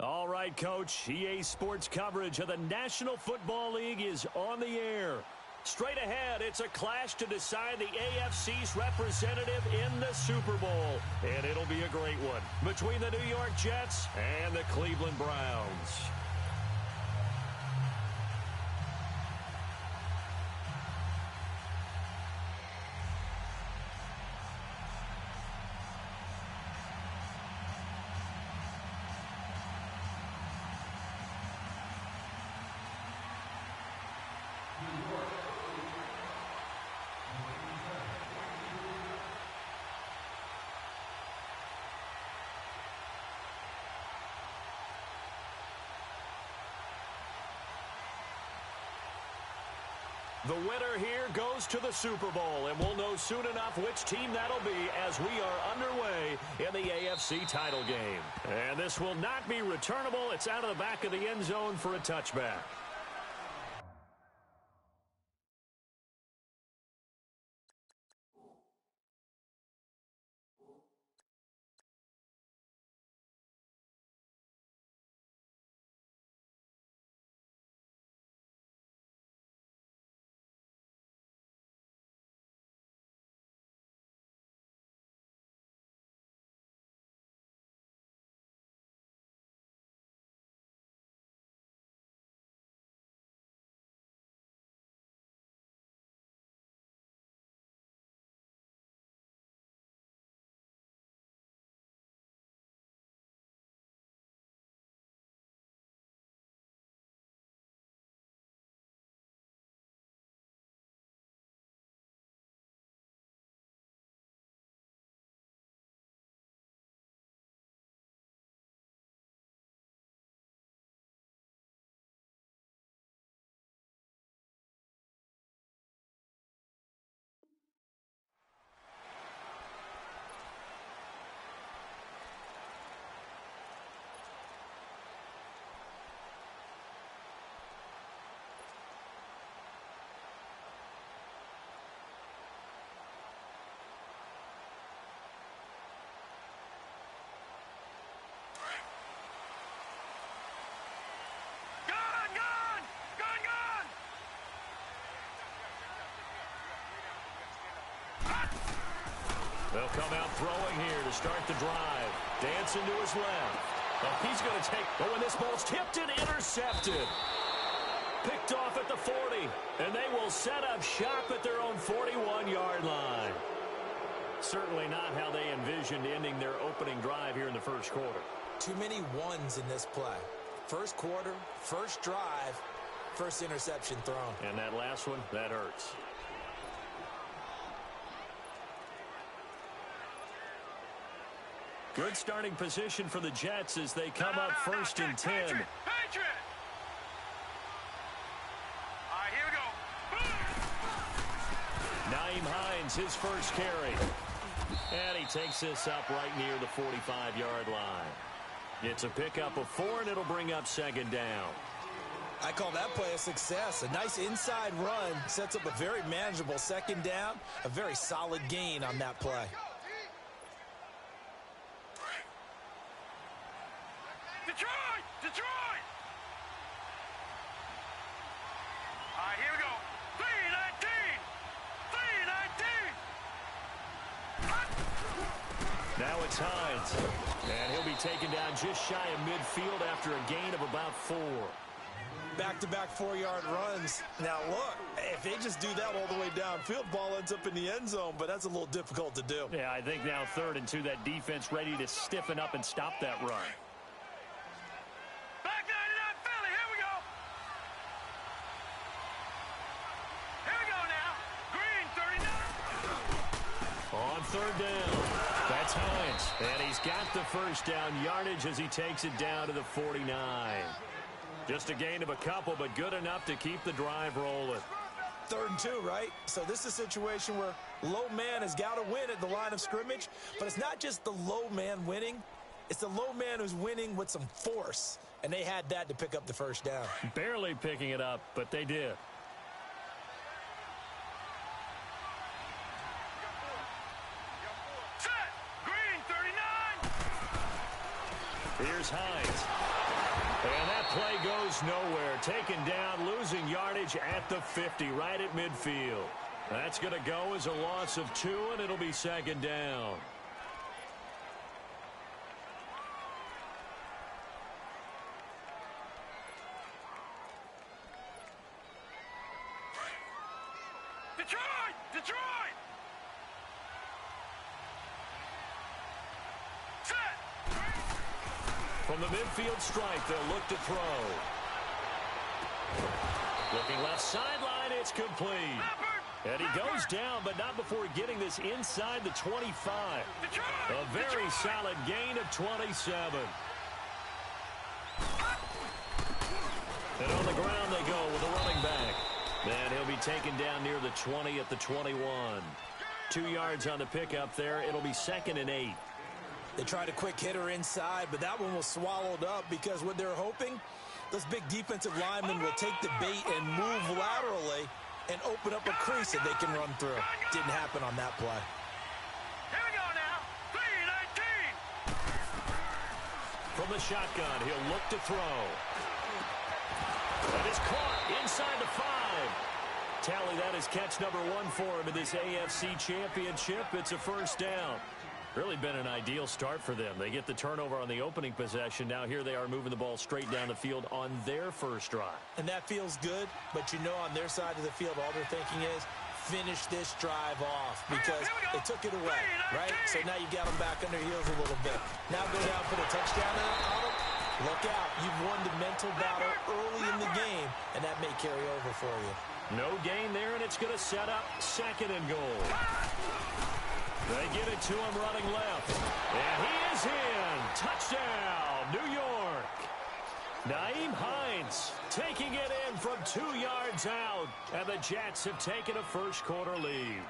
All right, Coach. EA Sports coverage of the National Football League is on the air. Straight ahead, it's a clash to decide the AFC's representative in the Super Bowl. And it'll be a great one between the New York Jets and the Cleveland Browns. The winner here goes to the Super Bowl, and we'll know soon enough which team that'll be as we are underway in the AFC title game. And this will not be returnable. It's out of the back of the end zone for a touchback. They'll come out throwing here to start the drive. Dancing to his left. Oh, he's going to take, but when this ball's tipped and intercepted. Picked off at the 40, and they will set up shop at their own 41-yard line. Certainly not how they envisioned ending their opening drive here in the first quarter. Too many ones in this play. First quarter, first drive, first interception thrown. And that last one, that hurts. Good starting position for the Jets as they come up first and 10. Patriot! All right, here we go. Nyheim Hines, his first carry. And he takes this up right near the 45-yard line. It's a pickup of 4, and it'll bring up second down. I call that play a success. A nice inside run sets up a very manageable second down. A very solid gain on that play. Detroit! Detroit! All right, here we go. 3-19! 3-19! Now it's Hines. And he'll be taken down just shy of midfield after a gain of about 4. Back-to-back 4-yard runs. Now, look, if they just do that all the way downfield, ball ends up in the end zone, but that's a little difficult to do. Yeah, I think now 3rd and 2, that defense ready to stiffen up and stop that run. Back 99 Philly, here we go. Here we go now. Green, 39. On 3rd down. That's Hines. And he's got the first down yardage as he takes it down to the 49. Just a gain of a couple, but good enough to keep the drive rolling. 3rd and 2, right? So this is a situation where low man has got to win at the line of scrimmage, but it's not just the low man winning. It's the low man who's winning with some force, and they had that to pick up the first down. Barely picking it up, but they did. Set. Green, 39. Here's Hines. And that play goes nowhere. Taken down, losing yardage at the 50, right at midfield. That's going to go as a loss of 2, and it'll be second down. Detroit! Detroit! Set! From the midfield stripe, they'll look to throw. Looking left sideline, it's complete. And he goes down, but not before getting this inside the 25. A very solid gain of 27. And on the ground they go with a running back. Then he'll be taken down near the 20 at the 21. 2 yards on the pickup there. It'll be second and 8. They tried a quick hitter inside, but that one was swallowed up because what they're hoping, those big defensive linemen will take the bait and move laterally and open up a crease that they can run through. Didn't happen on that play. Here we go now. 3-19. From the shotgun, he'll look to throw. That is caught inside the 5. Tally, that is catch number 1 for him in this AFC Championship. It's a first down. Really been an ideal start for them. They get the turnover on the opening possession. Now here they are moving the ball straight down the field on their first drive. And that feels good, but you know on their side of the field, all they're thinking is finish this drive off because they took it away, right? So now you got them back on their heels a little bit. Now go down for the touchdown on them. Look out. You've won the mental battle early in the game, and that may carry over for you. No gain there, and it's going to set up second and goal. They get it to him running left. And he is in. Touchdown, New York. Nyheim Hines taking it in from 2 yards out. And the Jets have taken a first-quarter lead.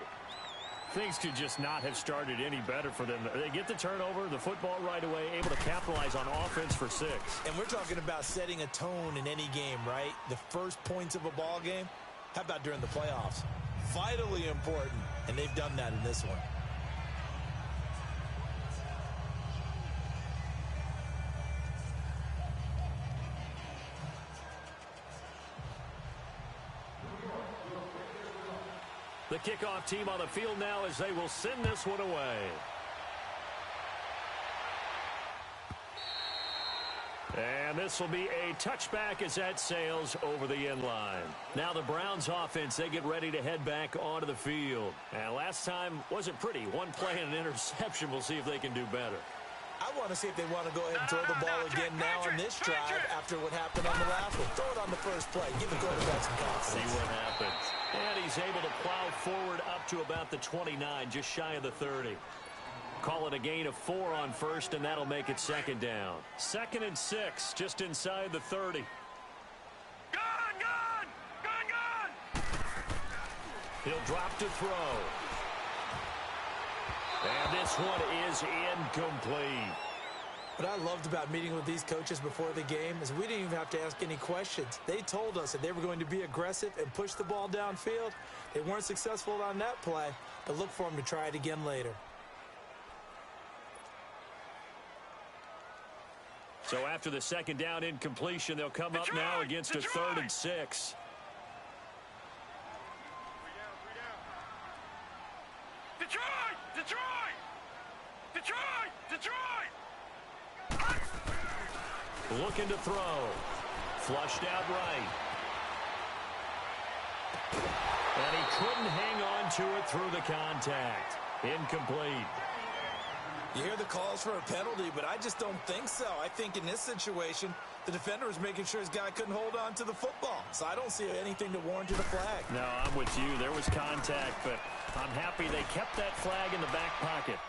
Things could just not have started any better for them. They get the turnover, the football right away, able to capitalize on offense for 6. And we're talking about setting a tone in any game, right? The first points of a ball game. How about during the playoffs? Vitally important, and they've done that in this one. The kickoff team on the field now as they will send this one away. And this will be a touchback as that sails over the end line. Now the Browns offense, they get ready to head back onto the field. And last time wasn't pretty. One play and an interception. We'll see if they can do better. I want to see if they want to go ahead and throw the ball again now on this drive after what happened on the last one. Throw it on the first play. Give the quarterback some confidence. See what happens. And he's able to plow forward up to about the 29, just shy of the 30. Call it a gain of 4 on first, and that'll make it second down. Second and 6, just inside the 30. Gun! He'll drop to throw. And this one is incomplete. What I loved about meeting with these coaches before the game is we didn't even have to ask any questions. They told us that they were going to be aggressive and push the ball downfield. They weren't successful on that play, but look for them to try it again later. So after the second down incompletion, they'll come up now against a 3rd and 6. Detroit! Looking to throw. Flushed out right. And he couldn't hang on to it through the contact. Incomplete. You hear the calls for a penalty, but I just don't think so. I think in this situation, the defender was making sure his guy couldn't hold on to the football. So I don't see anything to warrant a flag. No, I'm with you. There was contact, but I'm happy they kept that flag in the back pocket.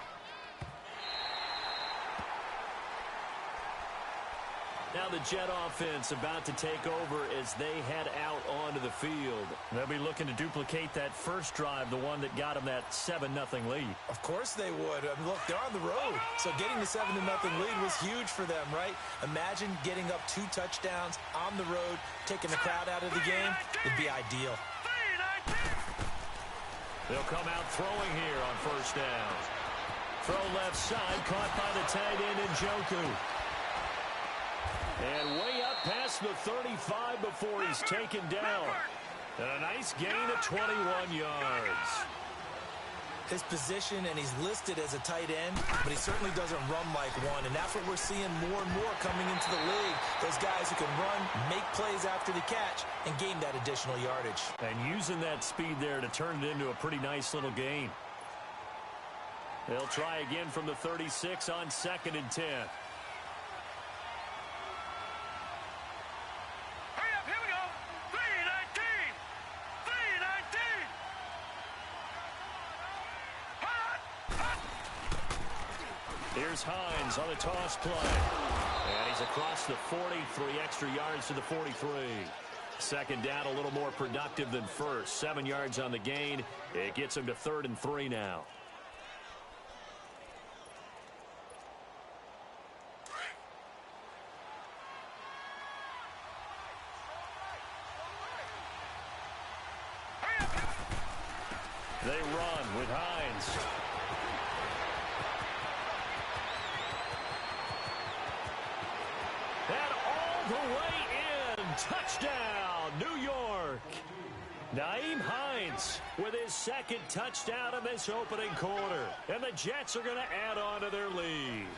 Now the Jet offense about to take over as they head out onto the field. They'll be looking to duplicate that first drive, the one that got them that 7-0 lead. Of course they would. I mean, look, they're on the road. So getting the 7-0 lead was huge for them, right? Imagine getting up 2 touchdowns on the road, taking the crowd out of the game. It'd be ideal. They'll come out throwing here on first down. Throw left side, caught by the tight end Njoku. And way up past the 35 before he's taken down. And a nice gain of 21 yards. His position, and he's listed as a tight end, but he certainly doesn't run like one, and that's what we're seeing more and more coming into the league. Those guys who can run, make plays after the catch, and gain that additional yardage. And using that speed there to turn it into a pretty nice little gain. They'll try again from the 36 on 2nd and 10. Here's Hines on the toss play. And he's across the 40, 3 extra yards to the 43. 2nd down, a little more productive than first. 7 yards on the gain. It gets him to 3rd and 3 now. They run with Hines. And all the way in. Touchdown, New York. Nyheim Hines with his 2nd touchdown in this opening quarter. And the Jets are going to add on to their lead.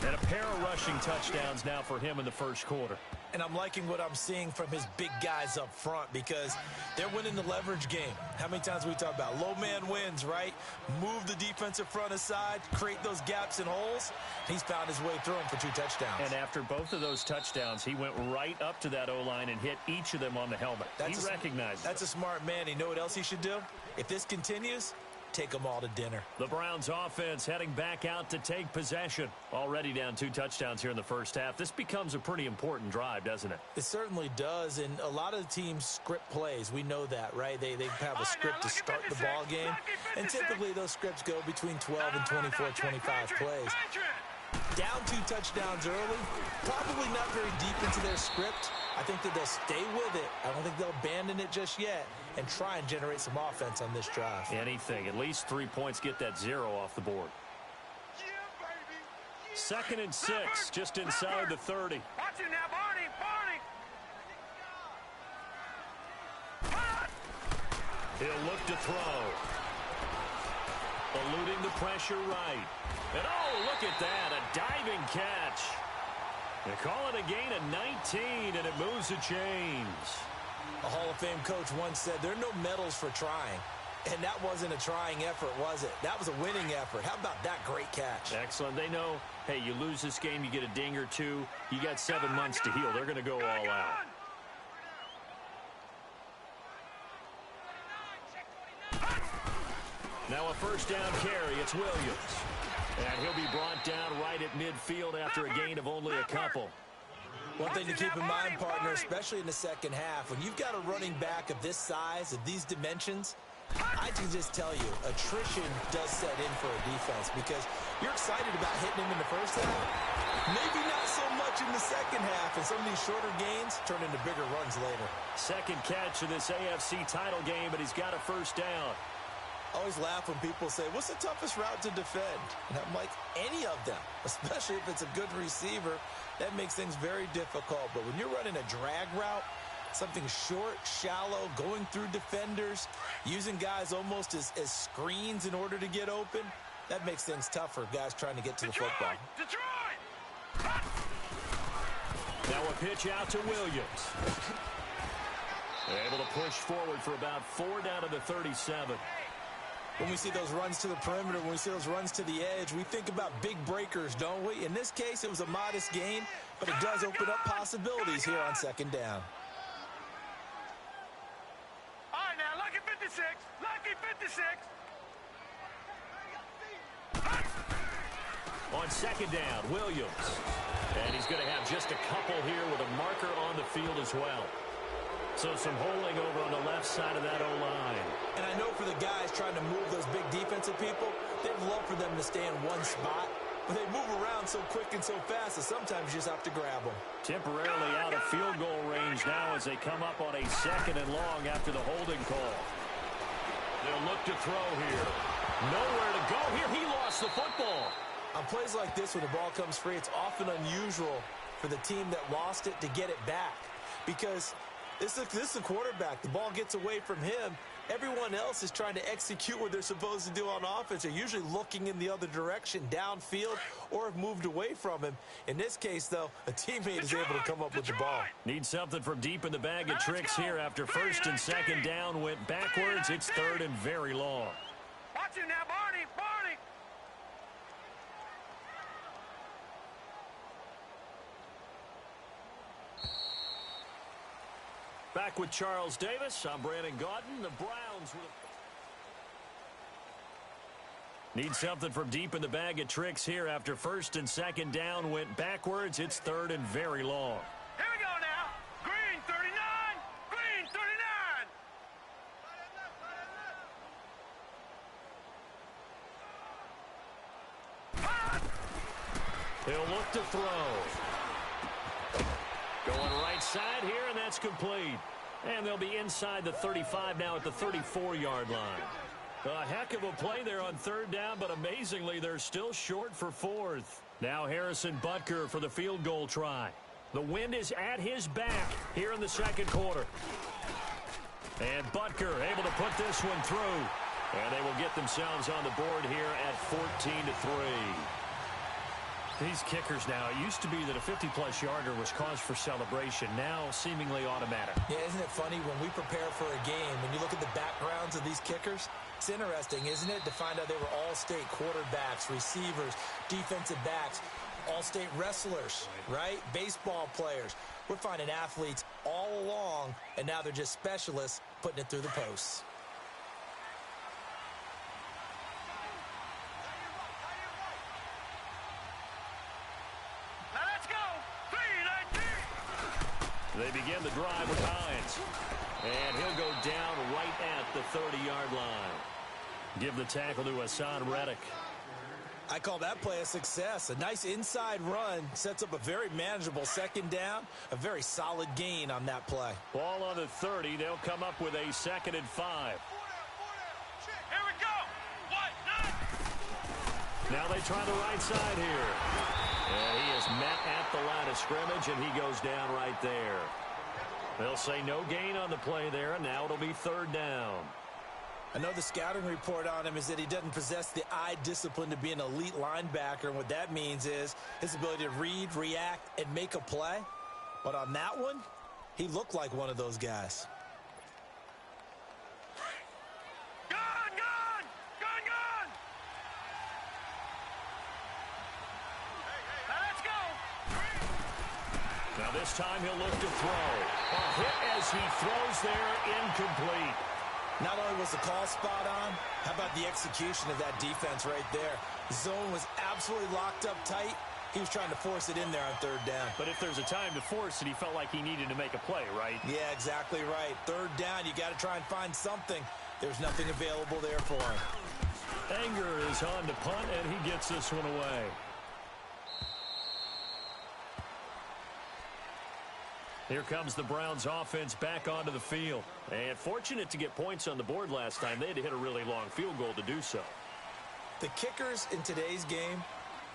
And a pair of rushing touchdowns now for him in the first quarter. And I'm liking what I'm seeing from his big guys up front because they're winning the leverage game. How many times we talk about low man wins, right? Move the defensive front aside, create those gaps and holes. He's found his way through them for 2 touchdowns. And after both of those touchdowns, he went right up to that O-line and hit each of them on the helmet. He recognized That's a smart man. You know what else he should do? If this continues, take them all to dinner. The Browns offense heading back out to take possession. Already down 2 touchdowns here in the first half. This becomes a pretty important drive, doesn't it? It certainly does, and a lot of the teams script plays. We know that, right? They have a script to start the ball game, and typically those scripts go between 12 and 24, 25 plays. Down 2 touchdowns early, probably not very deep into their script. I think that they'll stay with it. I don't think they'll abandon it just yet and try and generate some offense on this drive. Anything. At least 3 points, get that 0 off the board. 2nd and 6, just inside the 30. Watch it now, Barney, Barney. He'll look to throw. Eluding the pressure right. And oh, look at that, a diving catch. They call it a gain of 19, and it moves the chains. A Hall of Fame coach once said, there are no medals for trying. And that wasn't a trying effort, was it? That was a winning effort. How about that great catch? Excellent. They know, hey, you lose this game, you get a ding or 2. You got 7 months to heal. They're going to go all out. Now a first down carry. It's Williams. And he'll be brought down right at midfield after a gain of only a couple. One thing to keep in mind, partner, especially in the second half, when you've got a running back of this size, of these dimensions, I can just tell you, attrition does set in for a defense because you're excited about hitting him in the first half. Maybe not so much in the second half, and some of these shorter gains turn into bigger runs later. 2nd catch of this AFC title game, but he's got a first down. I always laugh when people say, what's the toughest route to defend? And I'm like, any of them, especially if it's a good receiver. That makes things very difficult. But when you're running a drag route, something short, shallow, going through defenders, using guys almost as screens in order to get open, that makes things tough for guys trying to get to the football. Detroit! Now a pitch out to Williams. Able to push forward for about 4 down to the 37. When we see those runs to the perimeter, when we see those runs to the edge, we think about big breakers, don't we? In this case, it was a modest gain, but it does open up possibilities here on 2nd down. All right, now, lucky 56. Lucky 56. On 2nd down, Williams. And he's going to have just a couple here with a marker on the field as well. So some holding over on the left side of that O-line. And I know for the guys trying to move those big defensive people, they'd love for them to stay in one spot. But they move around so quick and so fast that sometimes you just have to grab them. Temporarily out of field goal range now as they come up on a 2nd and long after the holding call. They'll look to throw here. Nowhere to go here. He lost the football. On plays like this, when the ball comes free, it's often unusual for for the team that lost it to get it back. Because this is a quarterback. The ball gets away from him. Everyone else is trying to execute what they're supposed to do on offense. They're usually looking in the other direction, downfield, or have moved away from him. In this case, though, a teammate is able to come up with the ball. Need something from deep in the bag of tricks here after first and second down went backwards. It's third and very long. Watch it now, Barney. Barney. Back with Charles Davis. I'm Brandon Gaudin. The Browns need something from deep in the bag of tricks here after first and second down went backwards. It's third and very long. Here we go now. Green 39. Green 39. He'll look to throw. Going right side here, and that's complete. And they'll be inside the 35 now at the 34-yard line. A heck of a play there on third down, but amazingly, they're still short for fourth. Now Harrison Butker for the field goal try. The wind is at his back here in the second quarter. And Butker able to put this one through. And they will get themselves on the board here at 14-3. These kickers now, it used to be that a 50-plus yarder was cause for celebration. Now, seemingly automatic. Yeah, isn't it funny when we prepare for a game, when you look at the backgrounds of these kickers, it's interesting, isn't it, to find out they were all-state quarterbacks, receivers, defensive backs, all-state wrestlers, right? Baseball players. We're finding athletes all along, and now they're just specialists putting it through the posts. They begin the drive with Hines. And he'll go down right at the 30-yard line. Give the tackle to Hassan Reddick. I call that play a success. A nice inside run sets up a very manageable second down. A very solid gain on that play. Ball on the 30. They'll come up with a 2nd and 5. Here we go. Now they try the right side here. And he is met at the line of scrimmage, and he goes down right there. They'll say no gain on the play there, and now it'll be third down. I know the scouting report on him is that he doesn't possess the eye discipline to be an elite linebacker, and what that means is his ability to read, react, and make a play. But on that one, he looked like one of those guys. Now this time he'll look to throw. A hit as he throws there, incomplete. Not only was the call spot on, how about the execution of that defense right there? The zone was absolutely locked up tight. He was trying to force it in there on third down. But if there's a time to force it, he felt like he needed to make a play, right? Yeah, exactly right. Third down, you got to try and find something. There's nothing available there for him. Anger is on to punt, and he gets this one away. Here comes the Browns offense back onto the field. And fortunate to get points on the board last time. They had to hit a really long field goal to do so. The kickers in today's game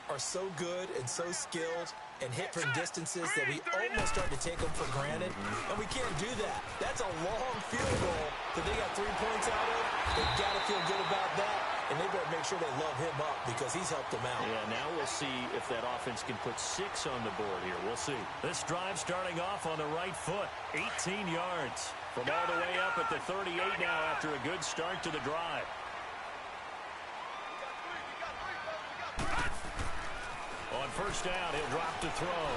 are so good and so skilled and hit from distances that we almost start to take them for granted. And we can't do that. That's a long field goal that they got 3 points out of. They've got to feel good about that. And they better make sure they love him up because he's helped them out. Yeah, now we'll see if that offense can put 6 on the board here. We'll see. This drive starting off on the right foot. 18 yards from all the way up at the 38 now after a good start to the drive. On first down, he'll drop to throw.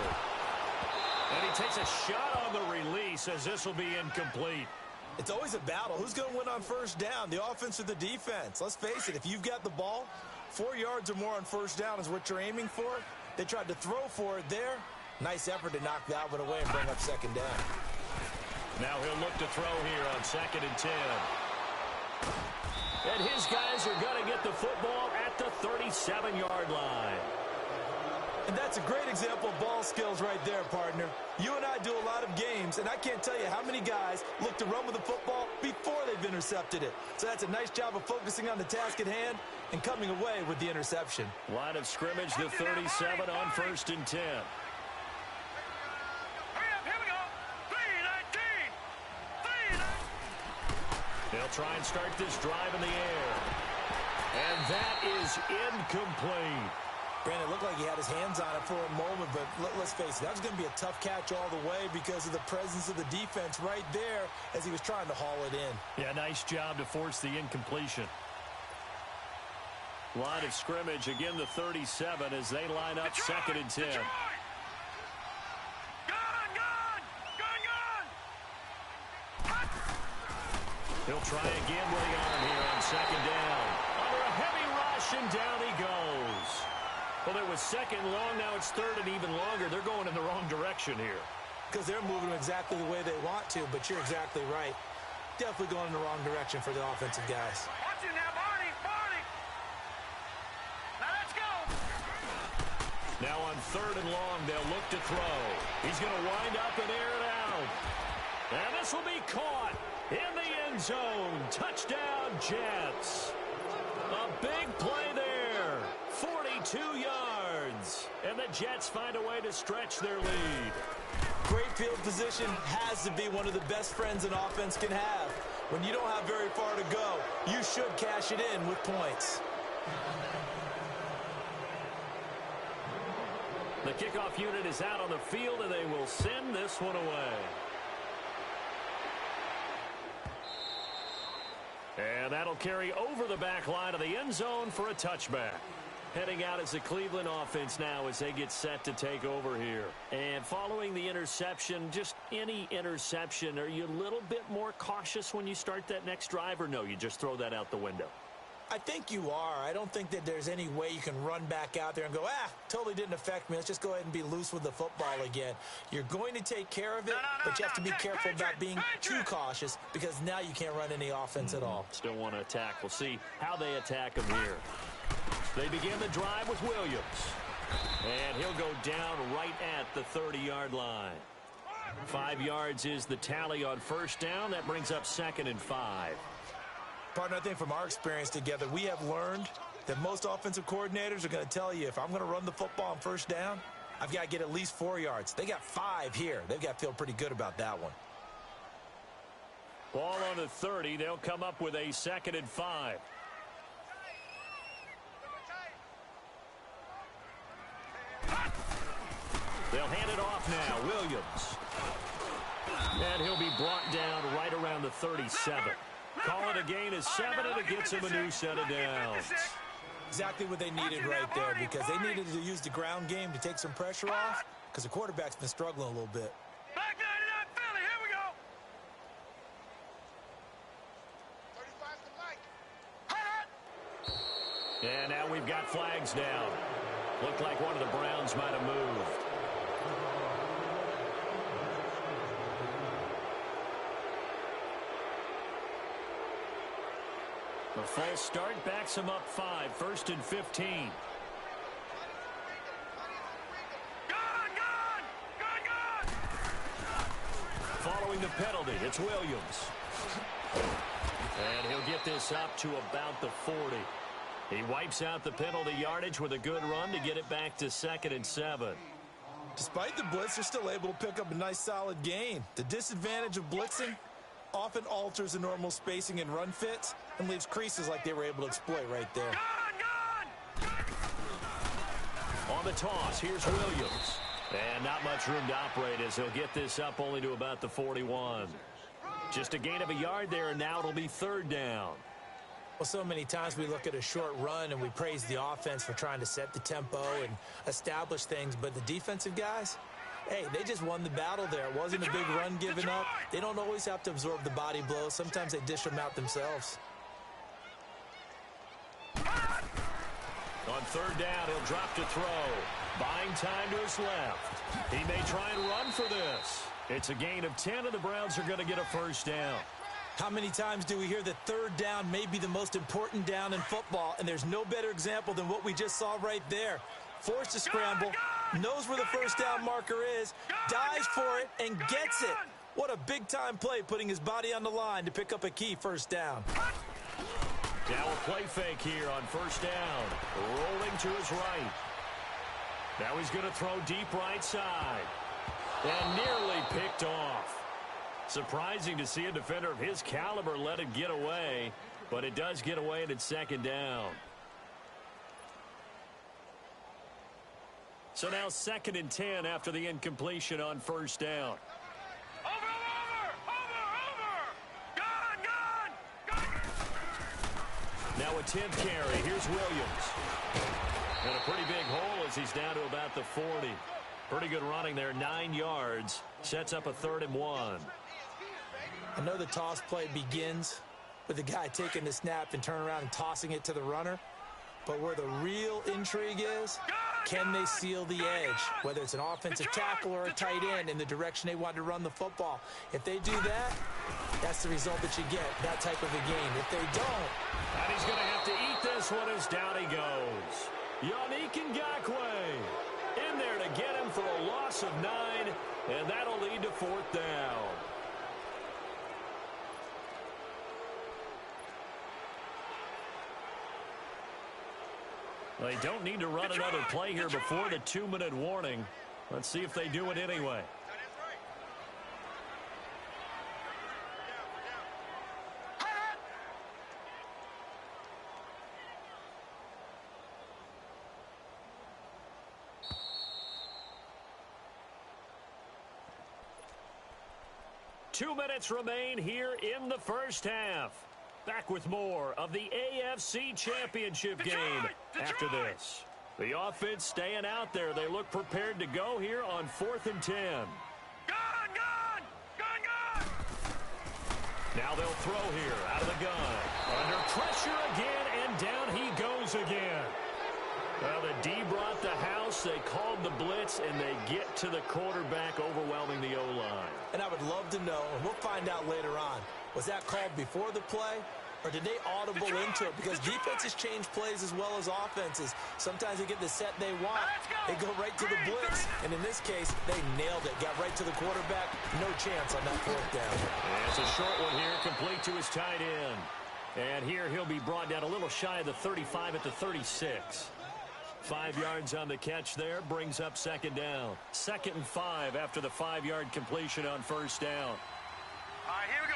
And he takes a shot on the release as this will be incomplete. It's always a battle. Who's going to win on first down, the offense or the defense? Let's face it, if you've got the ball, 4 yards or more on first down is what you're aiming for. They tried to throw for it there. Nice effort to knock that one away and bring up second down. Now he'll look to throw here on 2nd and 10. And his guys are going to get the football at the 37-yard line. And that's a great example of ball skills right there, partner. You and I do a lot of games, and I can't tell you how many guys look to run with the football before they've intercepted it. So that's a nice job of focusing on the task at hand and coming away with the interception. Line of scrimmage, the 37 on 1st and 10. try and start this drive in the air. And that is incomplete. Brandon, it looked like he had his hands on it for a moment, but let's face it, that was going to be a tough catch all the way because of the presence of the defense right there as he was trying to haul it in. Yeah, nice job to force the incompletion. Line of scrimmage, again the 37 as they line up second and 10. He'll try again with the arm here on second down. Under a heavy rush, and down he goes. Well, it was second long, now it's third and even longer. They're going in the wrong direction here. Because they're moving exactly the way they want to, but you're exactly right. Definitely going in the wrong direction for the offensive guys. Watch it now, Barney, Barney. Now let's go. Now on third and long, they'll look to throw. He's going to wind up and air it out. And this will be caught in the end zone. Touchdown, Jets. A big play there. 42 yards. And the Jets find a way to stretch their lead. Great field position has to be one of the best friends an offense can have. When you don't have very far to go, you should cash it in with points. The kickoff unit is out on the field, and they will send this one away. And that'll carry over the back line of the end zone for a touchback. Heading out as the Cleveland offense now as they get set to take over here. And following the interception, just any interception, are you a little bit more cautious when you start that next drive, or no, you just throw that out the window? I think you are. I don't think that there's any way you can run back out there and go, totally didn't affect me. Let's just go ahead and be loose with the football again. You're going to take care of it, but you have to be careful about being too cautious because now you can't run any offense at all. Still want to attack. We'll see how they attack him here. They begin the drive with Williams. And he'll go down right at the 30-yard line. 5 yards is the tally on first down. That brings up second and 5. Partner, I think from our experience together, we have learned that most offensive coordinators are going to tell you, if I'm going to run the football on first down, I've got to get at least 4 yards. They got 5 here. They've got to feel pretty good about that one. Ball on the 30. They'll come up with a second and 5. They'll hand it off now. Williams. And he'll be brought down right around the 37. Call it a gain of 7, and it gets him a new set of downs. Exactly what they needed right there, because they needed to use the ground game to take some pressure off, because the quarterback's been struggling a little bit. Back 99 Philly, here we go. 35 to Mike. And now we've got flags down. Looked like one of the Browns might have moved. The false start backs him up 5, first and 15. Following the penalty, it's Williams. And he'll get this up to about the 40. He wipes out the penalty yardage with a good run to get it back to second and 7. Despite the blitz, they're still able to pick up a nice solid gain. The disadvantage of blitzing often alters the normal spacing and run fits and leaves creases like they were able to exploit right there. On the toss, here's Williams. And not much room to operate as he'll get this up only to about the 41. Just a gain of a yard there, and now it'll be third down. Well, so many times we look at a short run and we praise the offense for trying to set the tempo and establish things, but the defensive guys, hey, they just won the battle there. It wasn't a big run given up. They don't always have to absorb the body blows. Sometimes they dish them out themselves. On third down, he'll drop to throw. Buying time to his left. He may try and run for this. It's a gain of 10, and the Browns are going to get a first down. How many times do we hear that third down may be the most important down in football, and there's no better example than what we just saw right there. Forced to scramble, knows where the first down marker is, dives for it, and gets it. What a big-time play, putting his body on the line to pick up a key first down. Now a play fake here on first down. Rolling to his right. Now he's going to throw deep right side. And nearly picked off. Surprising to see a defender of his caliber let it get away, but it does get away and it's second down. So now 2nd and 10 after the incompletion on first down. Now a 10th carry. Here's Williams. And a pretty big hole as he's down to about the 40. Pretty good running there, 9 yards. Sets up a 3rd and 1. I know the toss play begins with the guy taking the snap and turn around and tossing it to the runner. But where the real intrigue is, can they seal the edge? Whether it's an offensive tackle or a tight end in the direction they want to run the football. If they do that, that's the result that you get, that type of a game. If they don't... And he's going to have to eat this one as down he goes. Yannick Ngakoue in there to get him for a loss of 9, and that'll lead to 4th down. They don't need to run another play here before the 2-minute warning. Let's see if they do it anyway. Two minutes remain here in the first half. Back with more of the AFC Championship game after this. The offense staying out there. They look prepared to go here on 4th and 10. Gun! Now they'll throw here out of the gun. Under pressure again, and down he goes again. Well, the D brought the house. They called the blitz, and they get to the quarterback, overwhelming the O-line. And I would love to know, and we'll find out later on, was that called before the play, or did they audible into it? Because defenses change plays as well as offenses. Sometimes they get the set they want. They go right to the blitz. And in this case, they nailed it. Got right to the quarterback. No chance on that 4th down. And it's a short one here, complete to his tight end. And here he'll be brought down a little shy of the 35 at the 36. 5 yards on the catch there, brings up 2nd down. 2nd and 5 after the 5-yard completion on first down. All right, here we go.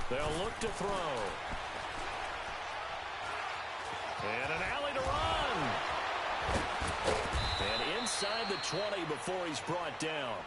They'll look to throw. And an alley to run. And inside the 20 before he's brought down.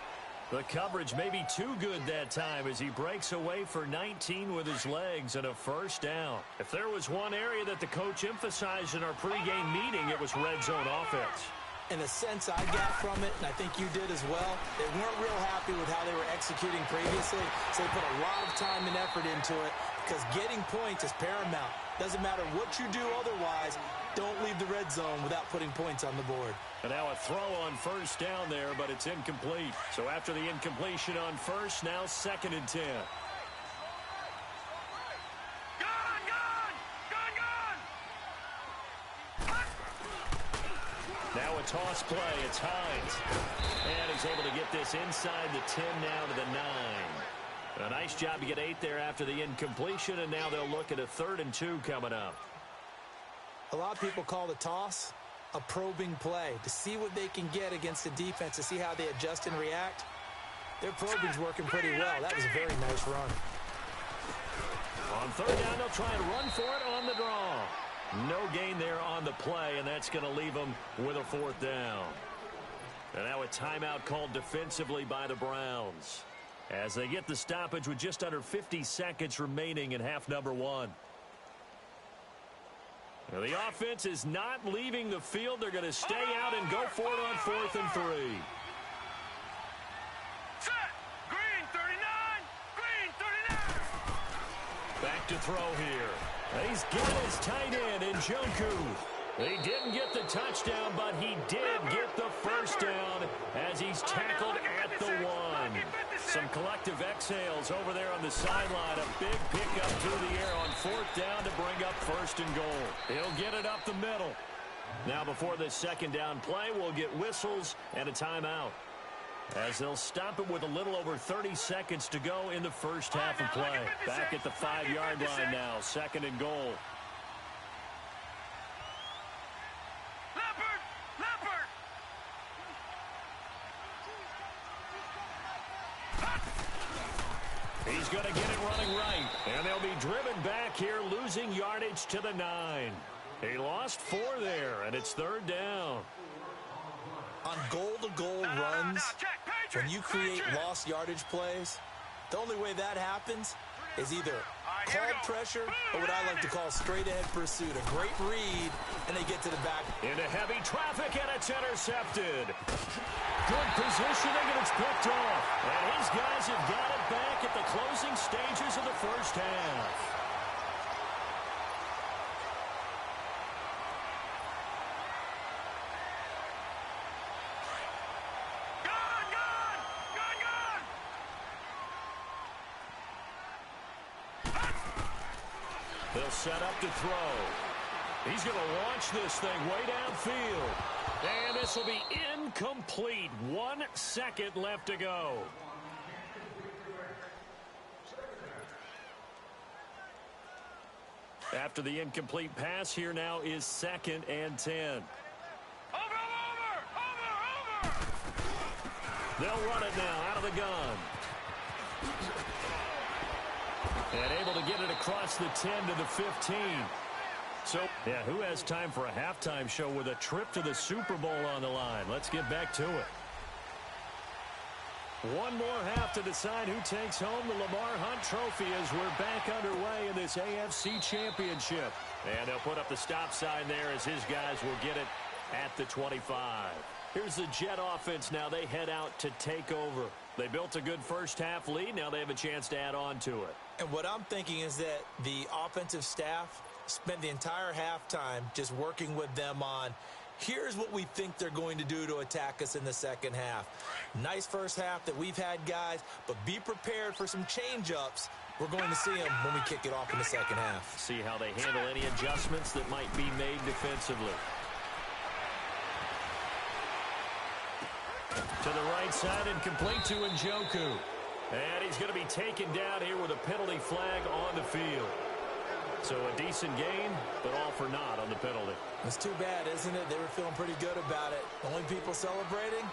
The coverage may be too good that time as he breaks away for 19 with his legs and a first down. If there was one area that the coach emphasized in our pregame meeting, it was red zone offense. And the sense I got from it, and I think you did as well, they weren't real happy with how they were executing previously, so they put a lot of time and effort into it because getting points is paramount. Doesn't matter what you do otherwise, don't leave the red zone without putting points on the board. And now a throw on first down there, but it's incomplete. So after the incompletion on first, now 2nd and 10. Now a toss play. It's Hines. And he's able to get this inside the 10 now to the 9. A nice job to get 8 there after the incompletion, and now they'll look at a 3rd and 2 coming up. A lot of people call the toss a probing play to see what they can get against the defense, to see how they adjust and react. Their probing's working pretty well. That was a very nice run. On 3rd down, they'll try and run for it on the draw. No gain there on the play, and that's going to leave them with a 4th down. And now a timeout called defensively by the Browns as they get the stoppage with just under 50 seconds remaining in half number 1. Now the offense is not leaving the field. They're going to stay out and go for it on 4th and 3. Set. Green 39. Green 39. Back to throw here. He's got his tight end in Njoku. He didn't get the touchdown, but he did get the first down as he's tackled at the 1. Some collective exhales over there on the sideline. A big pickup through the air on 4th down to bring up 1st and goal. He'll get it up the middle. Now before this 2nd down play, we'll get whistles and a timeout, as they'll stop it with a little over 30 seconds to go in the first half of play. Back at the 5-yard line now, 2nd and goal. driven back here, losing yardage to the 9. He lost 4 there, and it's 3rd down. On goal-to-goal runs, when you create lost yardage plays, the only way that happens is either called pressure or what I like to call straight-ahead pursuit. A great read, and they get to the back. Into heavy traffic, and it's intercepted. Good positioning, and it's picked off. And his guys have got it back at the closing stages of the first half. They'll set up to throw. He's going to launch this thing way downfield. And this will be incomplete. 1 second left to go. After the incomplete pass, here now is 2nd and 10. Over! They'll run it now out of the gun. And able to get it across the 10 to the 15. So, yeah, who has time for a halftime show with a trip to the Super Bowl on the line? Let's get back to it. One more half to decide who takes home the Lamar Hunt Trophy as we're back underway in this AFC Championship. And they'll put up the stop sign there as his guys will get it at the 25. Here's the Jet offense now. They head out to take over. They built a good first half lead. Now they have a chance to add on to it. And what I'm thinking is that the offensive staff spent the entire halftime just working with them on, here's what we think they're going to do to attack us in the second half. Nice first half that we've had, guys, but be prepared for some change-ups. We're going to see them when we kick it off in the second half. See how they handle any adjustments that might be made defensively. To the right side and complete to Njoku. And he's going to be taken down here with a penalty flag on the field. So a decent gain, but all for naught on the penalty. It's too bad, isn't it? They were feeling pretty good about it. Only people celebrating,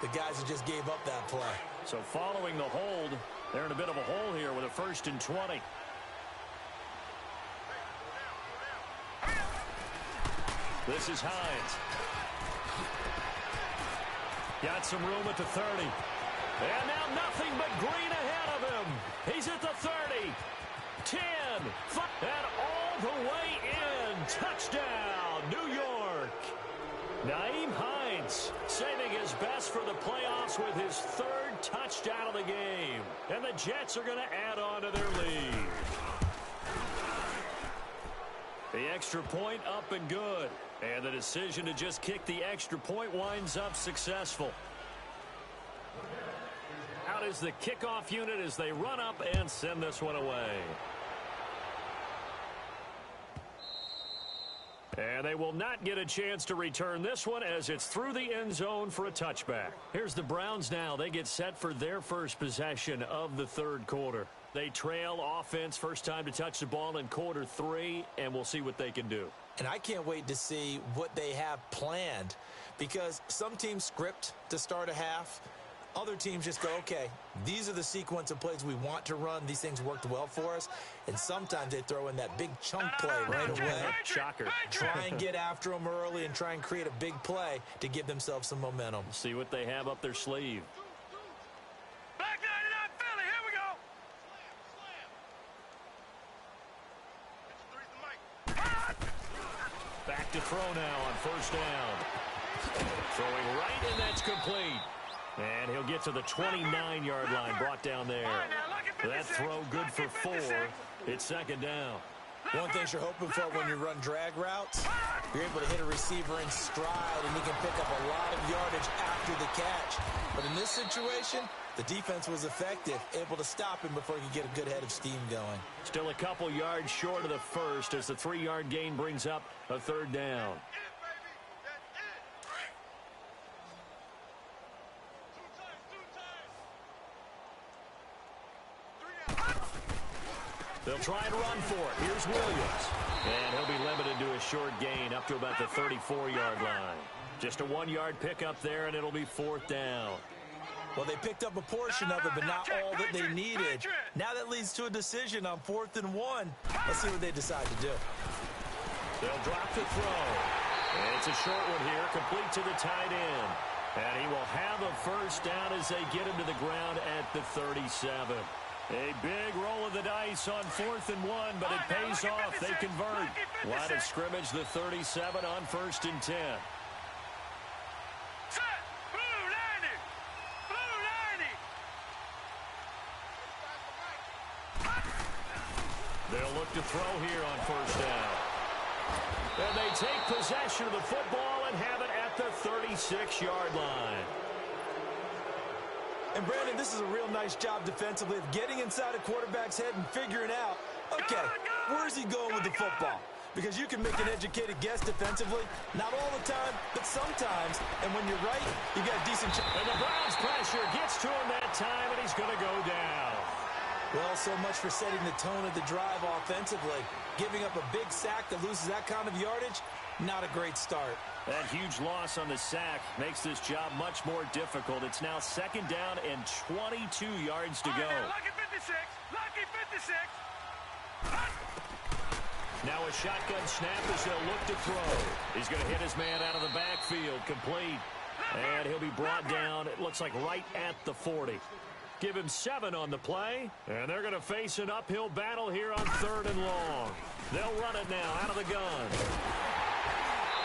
the guys who just gave up that play. So following the hold, they're in a bit of a hole here with a 1st and 20. This is Hines. Got some room at the 30. And now nothing but green ahead of him. He's at the 30. 10. 5, and all the way in. Touchdown, New York. Nyheim Hines saving his best for the playoffs with his 3rd touchdown of the game. And the Jets are going to add on to their lead. The extra point up and good. And the decision to just kick the extra point winds up successful. Out is the kickoff unit as they run up and send this one away. And they will not get a chance to return this one as it's through the end zone for a touchback. Here's the Browns now. They get set for their first possession of the 3rd quarter. They trail offense, first time to touch the ball in quarter 3, and we'll see what they can do. And I can't wait to see what they have planned, because some teams script to start a half. Other teams just go, okay, these are the sequence of plays we want to run. These things worked well for us. And sometimes they throw in that big chunk play right away. Shocker. Try and get after them early and try and create a big play to give themselves some momentum. See what they have up their sleeve. Back 99 Philly, here we go. Back to throw now on 1st down. Throwing right, and that's complete. And he'll get to the 29-yard line, brought down there. That throw good for 4. It's 2nd down. One thing you're hoping for when you run drag routes, you're able to hit a receiver in stride, and he can pick up a lot of yardage after the catch. But in this situation, the defense was effective, able to stop him before he could get a good head of steam going. Still a couple yards short of the first as the 3-yard gain brings up a 3rd down. They'll try and run for it. Here's Williams. And he'll be limited to a short gain up to about the 34-yard line. Just a 1-yard pickup there, and it'll be 4th down. Well, they picked up a portion of it, but not all that they needed. Now that leads to a decision on 4th and 1. Let's see what they decide to do. They'll drop the throw. And it's a short one here, complete to the tight end. And he will have a first down as they get him to the ground at the 37. A big roll of the dice on 4th and 1, but it pays off. They convert. Line of scrimmage, the 37 on 1st and 10. They'll look to throw here on first down. And they take possession of the football and have it at the 36-yard line. And, Brandon, this is a real nice job defensively of getting inside a quarterback's head and figuring out, okay, where's he going with the football? Because you can make an educated guess defensively, not all the time, but sometimes. And when you're right, you got a decent chance. And the Browns pressure gets to him that time, and he's going to go down. Well, so much for setting the tone of the drive offensively. Giving up a big sack that loses that kind of yardage, not a great start. That huge loss on the sack makes this job much more difficult. It's now 2nd down and 22 yards to go. Lucky 56. Lucky 56. Now a shotgun snap as they'll look to throw. He's going to hit his man out of the backfield, complete. And he'll be brought down, it looks like right at the 40. Give him 7 on the play, and they're going to face an uphill battle here on 3rd and long. They'll run it now out of the gun.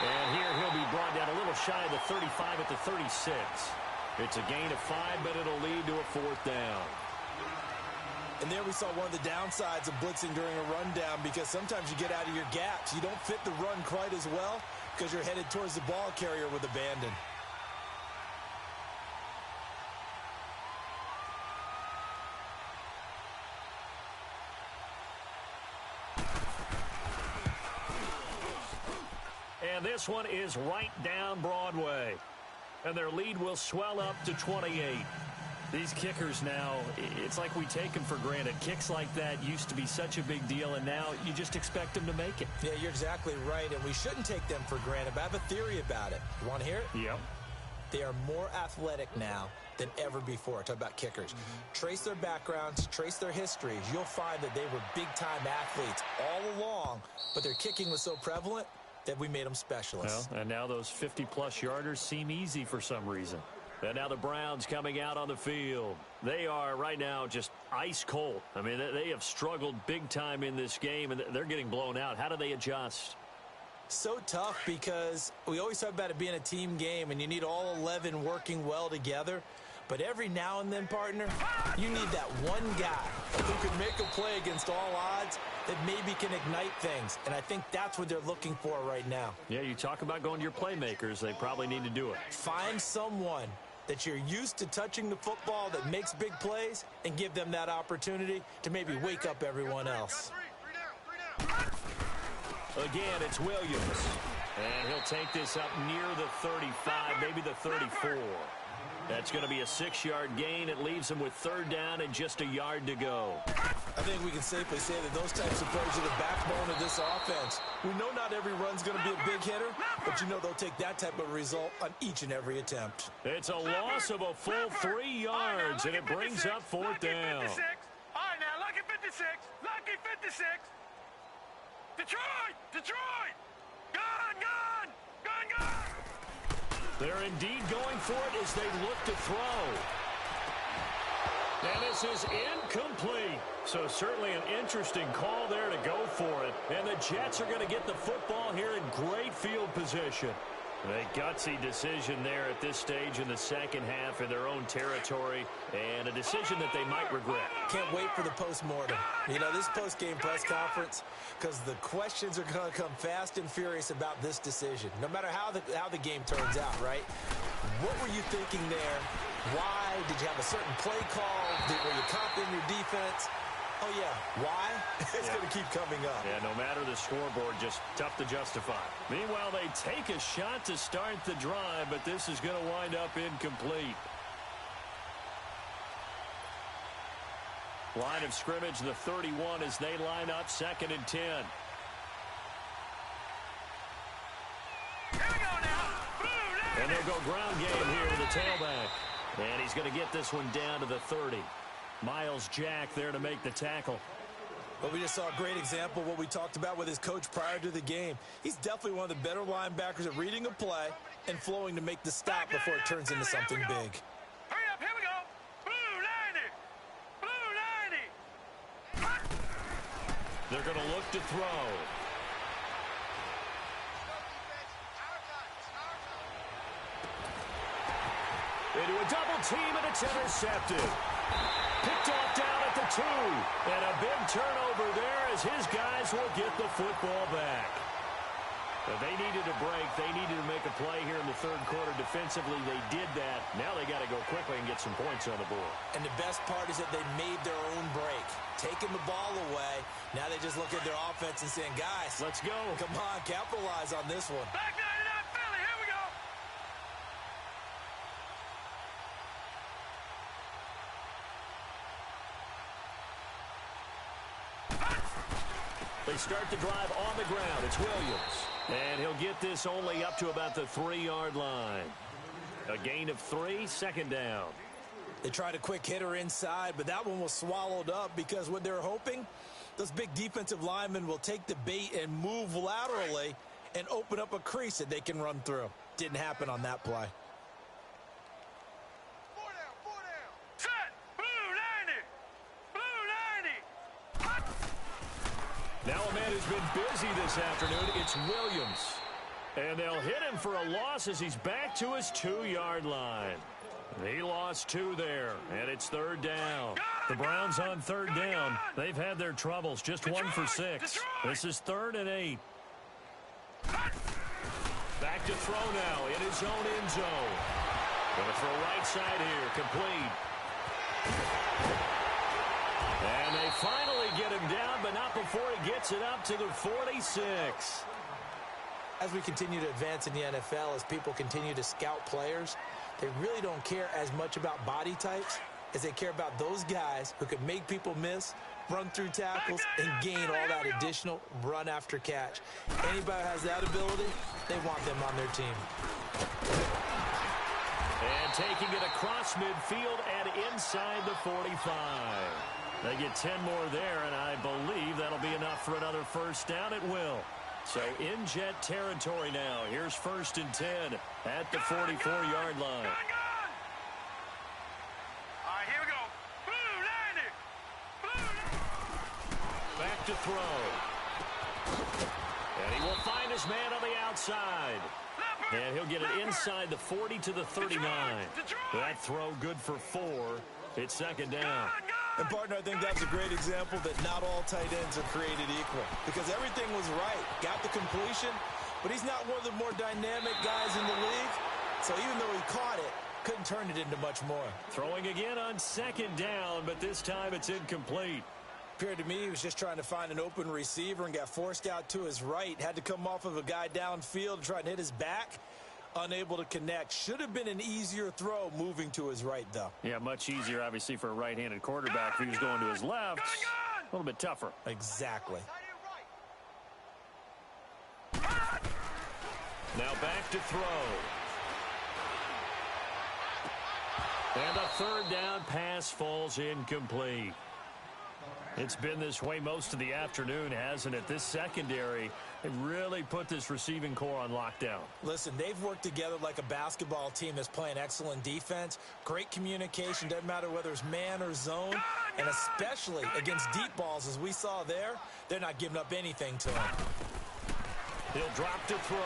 And here he'll be brought down a little shy of the 35 at the 36. It's a gain of 5, but it'll lead to a 4th down. And there we saw one of the downsides of blitzing during a rundown, because sometimes you get out of your gaps. You don't fit the run quite as well because you're headed towards the ball carrier with abandon. And this one is right down Broadway. And their lead will swell up to 28. These kickers now, it's like we take them for granted. Kicks like that used to be such a big deal, and now you just expect them to make it. Yeah, you're exactly right, and we shouldn't take them for granted, but I have a theory about it. You want to hear it? Yep. They are more athletic now than ever before. Talk about kickers. Trace their backgrounds, trace their histories. You'll find that they were big-time athletes all along, but their kicking was so prevalent that we made them specialists. Well, and now those 50-plus yarders seem easy for some reason. And now the Browns coming out on the field. They are right now just ice cold. I mean, they have struggled big time in this game, and they're getting blown out. How do they adjust? So tough, because we always talk about it being a team game, and you need all 11 working well together. But every now and then, partner, you need that one guy who can make a play against all odds that maybe can ignite things. And I think that's what they're looking for right now. Yeah, you talk about going to your playmakers. They probably need to do it. Find someone that you're used to touching the football that makes big plays and give them that opportunity to maybe wake up everyone else. Again, it's Williams. And he'll take this up near the 35, maybe the 34. That's going to be a 6-yard gain. It leaves him with 3rd down and just a yard to go. I think we can safely say that those types of plays are the backbone of this offense. We know not every run's going to be a big hitter, but you know they'll take that type of result on each and every attempt. It's a loss of a full 3 yards, and it brings up 4th down. All right, now, lucky 56. Lucky 56. Detroit! Detroit! Gun! Gun! Gun! Gun! They're indeed going for it as they look to throw. And this is incomplete. So certainly an interesting call there to go for it. And the Jets are going to get the football here in great field position. A gutsy decision there at this stage in the second half in their own territory, and a decision that they might regret. Can't wait for the post-mortem. You know, this post-game press conference, because the questions are going to come fast and furious about this decision, no matter how the game turns out, right? What were you thinking there? Why? Did you have a certain play call? Were you confident in your defense? Oh, yeah. Why? It's going to keep coming up. Yeah, no matter the scoreboard, just tough to justify. Meanwhile, they take a shot to start the drive, but this is going to wind up incomplete. Line of scrimmage, the 31 as they line up 2nd and 10. Here we go now. And they'll go ground game here with the tailback. And he's going to get this one down to the 30. Miles Jack there to make the tackle. Well, we just saw a great example of what we talked about with his coach prior to the game. He's definitely one of the better linebackers at reading a play and flowing to make the stop before it turns into something big. Hurry up, here we go. Blue 90. Blue 90. They're going to look to throw. Into a double team, and it's intercepted. Picked off down at the 2. And a big turnover there as his guys will get the football back. But they needed a break. They needed to make a play here in the third quarter. Defensively, they did that. Now they got to go quickly and get some points on the board. And the best part is that they made their own break. Taking the ball away. Now they just look at their offense and saying, guys, let's go. Come on, capitalize on this one. Back 99 Philly, here we go. They start the drive on the ground. It's Williams. And he'll get this only up to about the 3-yard line. A gain of 3, second down. They tried a quick hitter inside, but that one was swallowed up because what they're hoping, those big defensive linemen will take the bait and move laterally and open up a crease that they can run through. Didn't happen on that play. Four down. Set. Blue 90. Blue 90. Now a man who's been busy this afternoon, it's Williams. And they'll hit him for a loss as he's back to his 2-yard line. He lost 2 there, and it's third down. The Browns on third down. They've had their troubles, just 1 for 6. This is 3rd and 8. Back to throw now in his own end zone. Going to throw right side here, complete. And they finally get him down, but not before he gets it up to the 46. As we continue to advance in the NFL, as people continue to scout players, they really don't care as much about body types as they care about those guys who can make people miss, run through tackles, and gain all that additional run after catch. Anybody who has that ability, they want them on their team. And taking it across midfield and inside the 45. They get 10 more there, and I believe that'll be enough for another first down. It will. So in Jet territory now. Here's 1st and 10 at the 44-yard line. All right, here we go. Blue 90. Back to throw. And he will find his man on the outside. And he'll get it inside the 40 to the 39. That throw good for 4. It's second down. And, partner, I think that's a great example that not all tight ends are created equal because everything was right. Got the completion, but he's not one of the more dynamic guys in the league. So even though he caught it, couldn't turn it into much more. Throwing again on second down, but this time it's incomplete. Appeared to me he was just trying to find an open receiver and got forced out to his right. Had to come off of a guy downfield to try and hit his back. Unable to connect. Should have been an easier throw moving to his right, though. Yeah, much easier, obviously, for a right-handed quarterback. If he was going to his left, a little bit tougher. Exactly. Now back to throw. And a third down pass falls incomplete. It's been this way most of the afternoon, hasn't it? This secondary, they really put this receiving core on lockdown. Listen, they've worked together like a basketball team that's playing excellent defense. Great communication, doesn't matter whether it's man or zone. And especially against deep balls, as we saw there, they're not giving up anything to him. He'll drop to throw.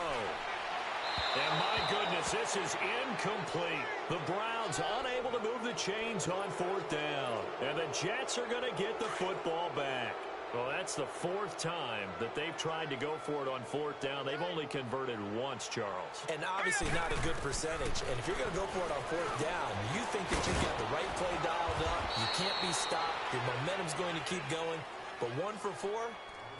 And my goodness, this is incomplete. The Browns unable to move the chains on 4th down. And the Jets are going to get the football back. Well, that's the 4th time that they've tried to go for it on 4th down. They've only converted once, Charles. And obviously not a good percentage. And if you're going to go for it on 4th down, you think that you've got the right play dialed up. You can't be stopped. Your momentum's going to keep going. But 1 for 4,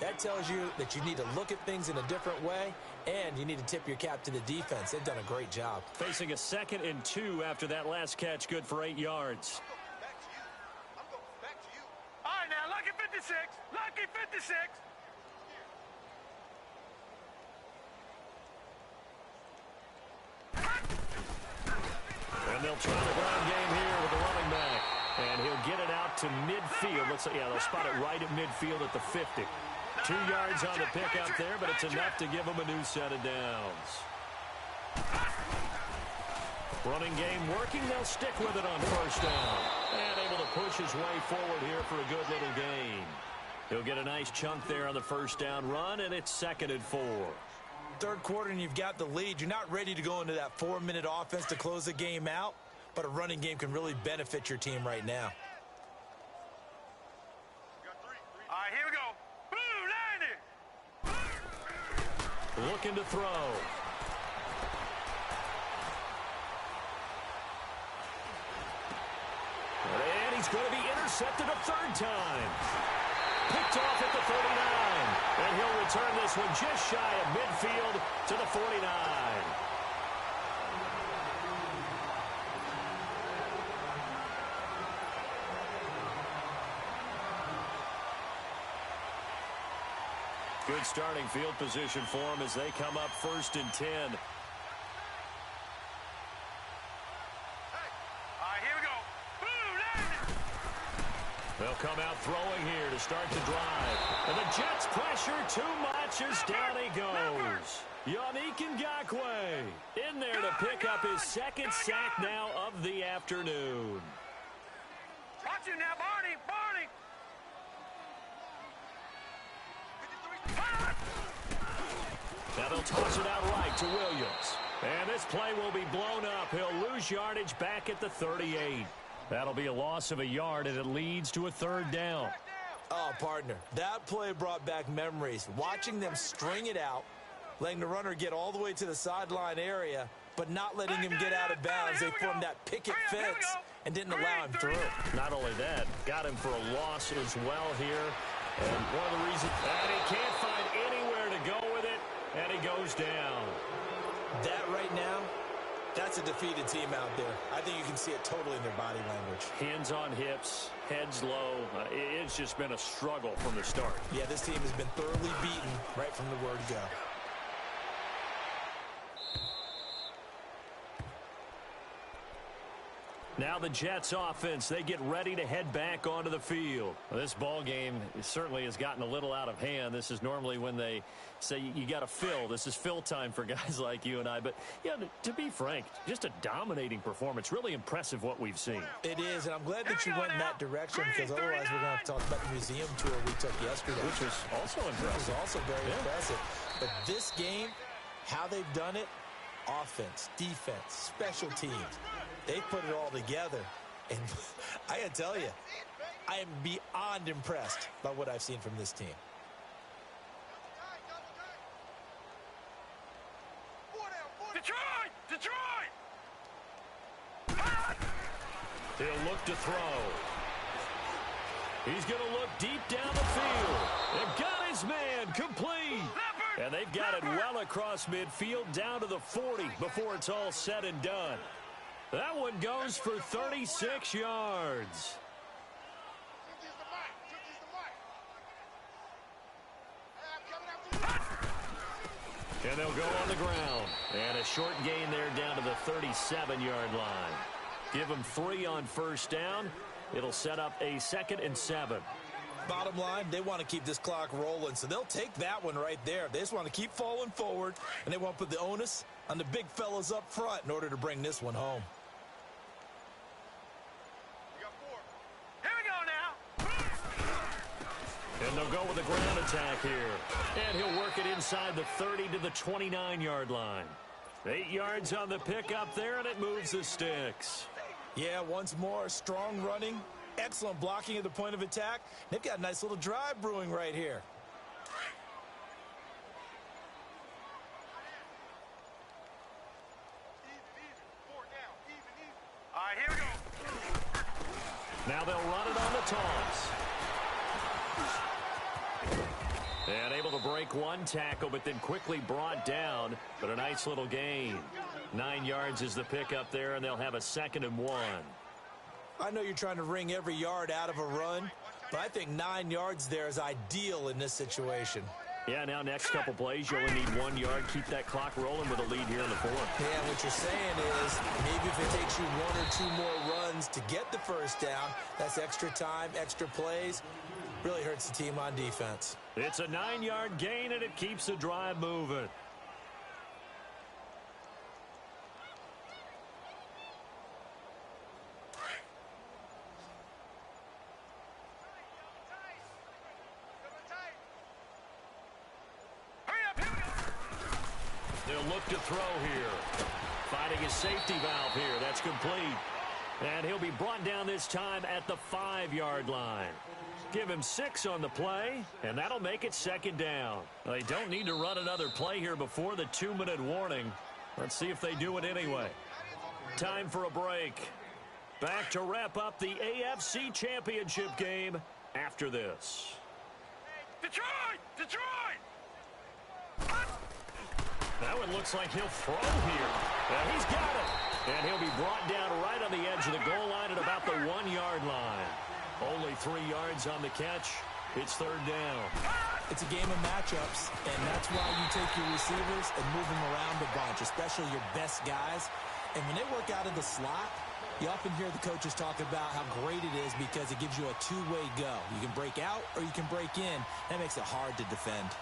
that tells you that you need to look at things in a different way, and you need to tip your cap to the defense. They've done a great job. Facing a 2nd and 2 after that last catch, good for 8 yards. Back to you. All right, now, lucky 56. Lucky 56. And they'll try the ground game to midfield. Let's say, yeah, they'll spot it right at midfield at the 50. 2 yards on the pickup there, but it's enough to give them a new set of downs. Running game working. They'll stick with it on first down. And able to push his way forward here for a good little gain. He'll get a nice chunk there on the first down run, and it's 2nd and 4. Third quarter, and you've got the lead. You're not ready to go into that 4-minute offense to close the game out, but a running game can really benefit your team right now. All right, here we go. Boom, 90. Looking to throw. And he's going to be intercepted a 3rd time. Picked off at the 49. And he'll return this one just shy of midfield to the 49. Good starting field position for them as they come up 1st and 10. They'll come out throwing here to start the drive. And the Jets pressure too much as down he goes. Yannick Ngakoue in there to pick up his 2nd sack now of the afternoon. Watch you now, Barney. Now they'll toss it out right to Williams. And this play will be blown up. He'll lose yardage back at the 38. That'll be a loss of a yard, and it leads to a 3rd down. Oh, partner, that play brought back memories. Watching them string it out, letting the runner get all the way to the sideline area, but not letting him get out of bounds. They formed that picket fence and didn't allow him through. Not only that, got him for a loss as well here. And one of the reasons that he can't find anywhere to go with it, and he goes down. That right now, that's a defeated team out there. I think you can see it totally in their body language. Hands on hips, heads low. It's just been a struggle from the start. Yeah, this team has been thoroughly beaten right from the word go. Now the Jets offense, they get ready to head back onto the field. Well, this ball game certainly has gotten a little out of hand. This is normally when they say you got to fill. This is fill time for guys like you and I. But, yeah, to be frank, just a dominating performance. Really impressive what we've seen. It is, and I'm glad that you went in that direction because otherwise we're going to have to talk about the museum tour we took yesterday. Which was also impressive. Which was also very impressive. But this game, how they've done it, offense, defense, special teams, they put it all together. And I got to tell you, I am beyond impressed by what I've seen from this team. Detroit! He'll look to throw. He's going to look deep down the field. They've got his man complete. And they've got it well across midfield down to the 40 before it's all said and done. That one goes for 36 yards. And they'll go on the ground. And a short gain there down to the 37-yard line. Give them 3 on first down. It'll set up a 2nd and 7. Bottom line, they want to keep this clock rolling, so they'll take that one right there. They just want to keep falling forward, and they want to put the onus on the big fellas up front in order to bring this one home. Here we go now. And they'll go with a ground attack here. And he'll work it inside the 30 to the 29-yard line. 8 yards on the pickup there, and it moves the sticks. Yeah, once more, strong running, excellent blocking at the point of attack. They've got a nice little drive brewing right here. All right, here we go. Now they'll run it on the toss. And able to break one tackle, but then quickly brought down. But a nice little gain. 9 yards is the pickup there, and they'll have a 2nd and 1. I know you're trying to wring every yard out of a run, but I think 9 yards there is ideal in this situation. Yeah, now next couple plays, you only need 1 yard. Keep that clock rolling with a lead here in the 4th. Yeah, what you're saying is maybe if it takes you 1 or 2 more runs runs to get the first down. That's extra time, extra plays. Really hurts the team on defense. It's a 9-yard gain, and it keeps the drive moving. They'll look to throw here. Finding his safety valve here. That's complete. And he'll be brought down this time at the 5-yard line. Give him 6 on the play, and that'll make it second down. They don't need to run another play here before the 2-minute warning. Let's see if they do it anyway. Time for a break. Back to wrap up the AFC Championship game after this. Detroit! Detroit! Now it looks like he'll throw here. And he's got it. And he'll be brought down right on the edge of the goal line at about the 1-yard line. Only 3 yards on the catch. It's third down. It's a game of matchups, and that's why you take your receivers and move them around a bunch, especially your best guys. And when they work out of the slot, you often hear the coaches talk about how great it is because it gives you a two-way go. You can break out or you can break in. That makes it hard to defend.